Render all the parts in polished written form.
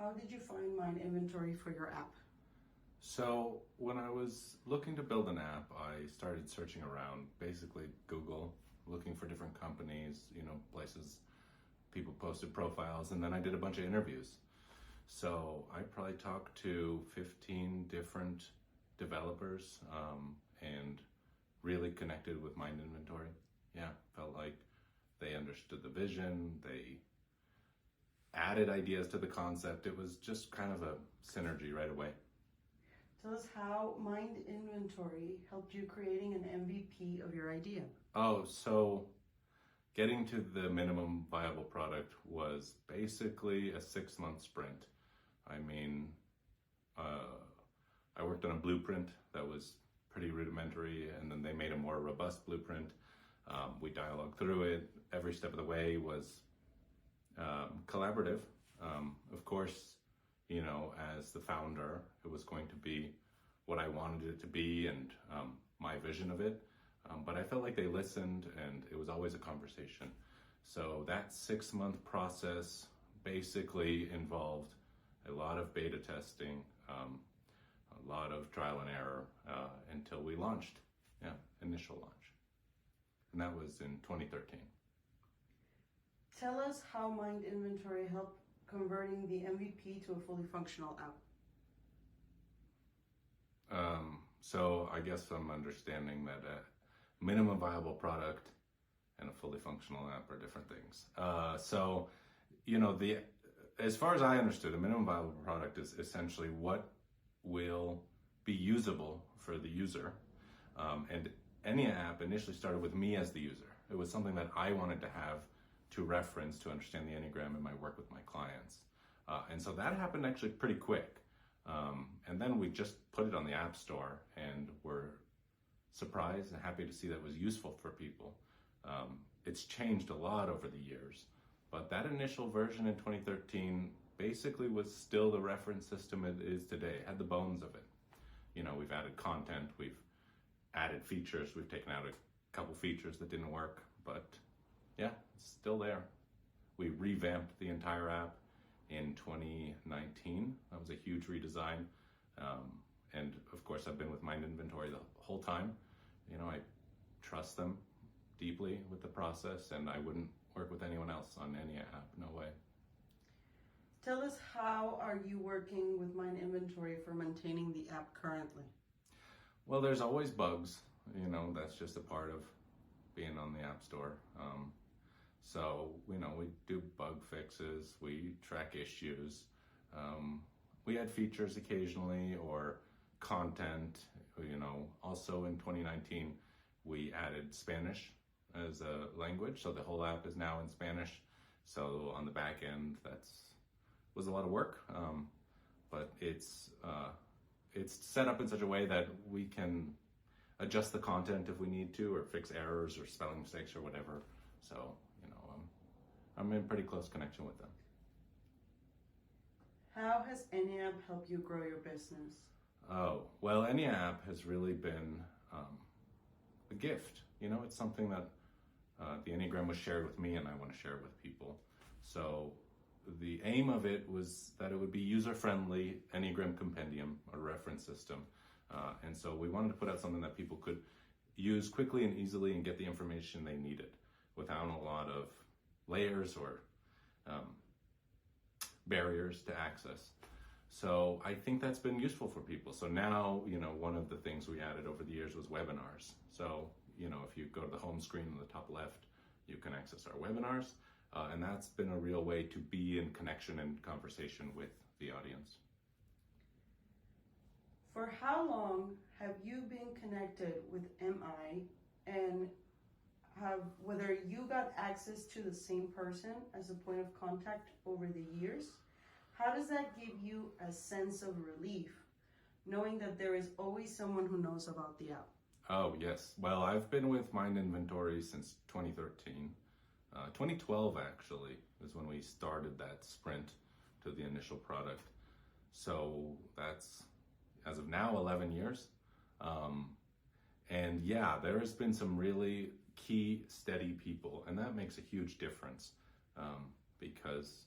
how did you find Mindinventory for your app? So when I was looking to build an app, I started searching around, basically Google, looking for different companies, places people posted profiles, and then I did a bunch of interviews. So I probably talked to 15 different developers and really connected with Mindinventory. Yeah, felt like they understood the vision, they added ideas to the concept. It was just kind of a synergy right away. Tell us how Mindinventory helped you creating an MVP of your idea. Oh, so getting to the minimum viable product was basically a 6-month sprint. I mean, I worked on a blueprint that was pretty rudimentary, and then they made a more robust blueprint. We dialogued through it. Every step of the way was collaborative. Of course, as the founder, it was going to be what I wanted it to be and my vision of it. But I felt like they listened, and it was always a conversation. So that 6-month process basically involved a lot of beta testing, a lot of trial and error until we launched. Yeah, initial launch. And that was in 2013. Tell us how Mindinventory helped converting the MVP to a fully functional app. So I guess I'm understanding that a minimum viable product and a fully functional app are different things. As far as I understood, a minimum viable product is essentially what will be usable for the user. And EnneaApp initially started with me as the user. It was something that I wanted to have to reference to understand the Enneagram in my work with my clients. And so that happened actually pretty quick. And then we just put it on the App Store, and we're surprised and happy to see that it was useful for people. It's changed a lot over the years, but that initial version in 2013 basically was still the reference system it is today. It had the bones of it. We've added content, we've added features, we've taken out a couple features that didn't work, but yeah, it's still there. We revamped the entire app in 2019. That was a huge redesign. And of course, I've been with Mindinventory the whole time. I trust them deeply with the process, and I wouldn't work with anyone else on EnneaApp, no way. Tell us, how are you working with Mindinventory for maintaining the app currently? Well, there's always bugs. That's just a part of being on the App Store. So, we do bug fixes, we track issues, we add features occasionally or content. Also in 2019, we added Spanish as a language, so the whole app is now in Spanish. So on the back end, was a lot of work, but it's set up in such a way that we can adjust the content if we need to, or fix errors or spelling mistakes or whatever. So, I'm in pretty close connection with them. How has EnneaApp helped you grow your business? Oh, well, EnneaApp has really been a gift. It's something that the Enneagram was shared with me, and I want to share it with people. So the aim of it was that it would be user-friendly Enneagram compendium, a reference system. And so we wanted to put out something that people could use quickly and easily and get the information they needed without a lot of layers or barriers to access. So I think that's been useful for people. So now, one of the things we added over the years was webinars. So, if you go to the home screen on the top left, you can access our webinars. And that's been a real way to be in connection and conversation with the audience. For how long have you been connected with MI, and whether you got access to the same person as a point of contact over the years? How does that give you a sense of relief, knowing that there is always someone who knows about the app? Oh, yes. Well, I've been with Mindinventory since 2013. 2012, actually, is when we started that sprint to the initial product. So that's, as of now, 11 years. And yeah, there has been some really key, steady people, and that makes a huge difference because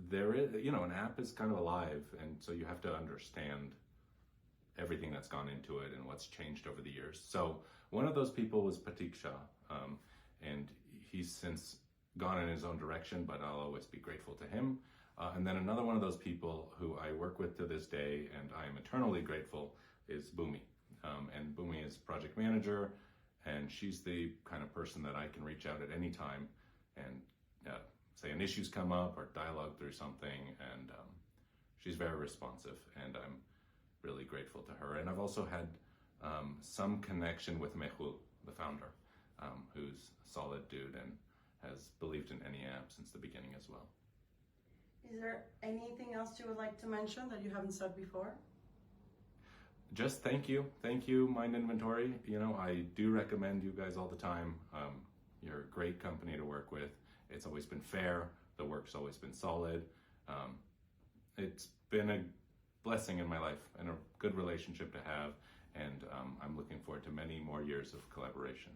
there is, an app is kind of alive, and so you have to understand everything that's gone into it and what's changed over the years. So one of those people was Patik Shah, and he's since gone in his own direction, but I'll always be grateful to him. And then another one of those people who I work with to this day, and I am eternally grateful, is Boomi. And Boomi is project manager, and she's the kind of person that I can reach out at any time and say an issue's come up or dialogue through something, and she's very responsive, and I'm really grateful to her. And I've also had some connection with Mehul, the founder, who's a solid dude and has believed in EnneaApp since the beginning as well. Is there anything else you would like to mention that you haven't said before? Just thank you, Mindinventory. I do recommend you guys all the time. You're a great company to work with. It's always been fair. The work's always been solid. It's been a blessing in my life and a good relationship to have. And I'm looking forward to many more years of collaboration.